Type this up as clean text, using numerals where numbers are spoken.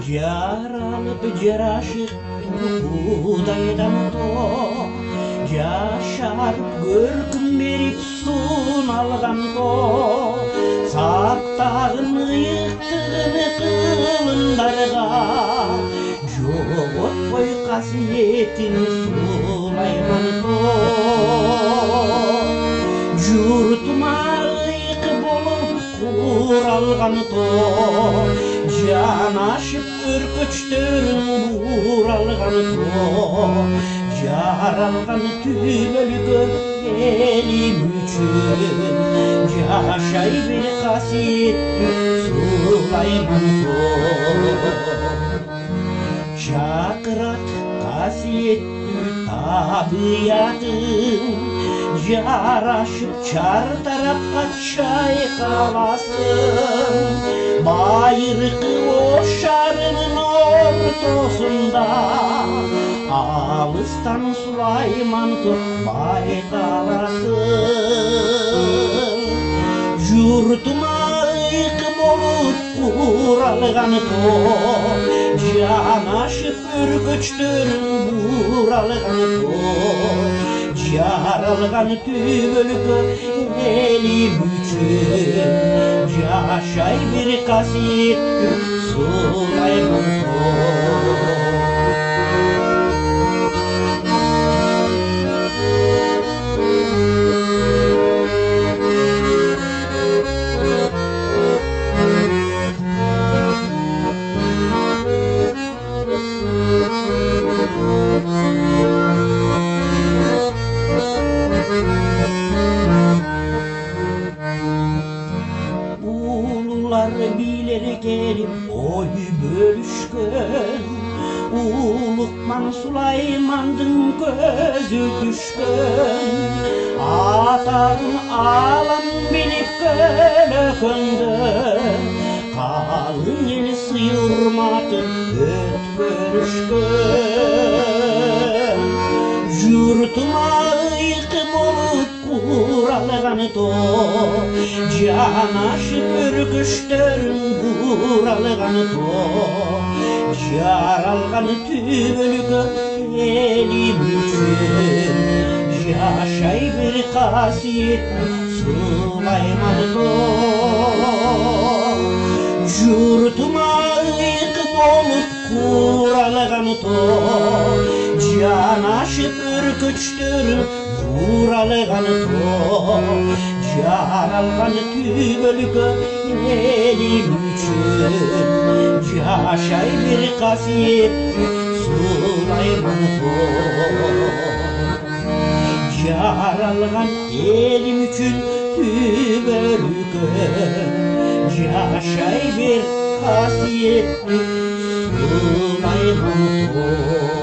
Жаралып жер ашық Құдайдан то жашарып көркін беріп суын алған то саптағын иықтығын қылындарға жоғытпай қасиетін Сулайман то жұртыма иық болып құралған то жан ашып үркіштірін бұралған то жаралған түбөлгі елім үшін жашай бер қасиетті Сулайман то шақырат қасиетті табиятың жарашып чар тарапқа шайқаласың байырқы ошарының ортасында алыстан Сулайман то байқаласың жұртыма иық болып құралған то жан ашып үркіштірін бұралған то жаралған түбөлгі елім үшін жашай бер қасиетті Сулайман то билер келіп ой бөлішкен Улықман Сулаймандың көзі түшкен атағын алам биліп көлөкөнді қалың ел сыйырматын өткөрішкен жұртыма иық болып құралған то жан ашып үркіштірін бұралған то жаралған түбөлгі елім үшін жашай бер қасиетті Сулайман то жұртыма иық болып құралған то жан ашып үркіштірін бұралған то жаралған түбөлгі елім үшін жашай бер қасиетті Сулайман то жаралған елім үшін түбөлгі жашай бер қасиетті Сулайман то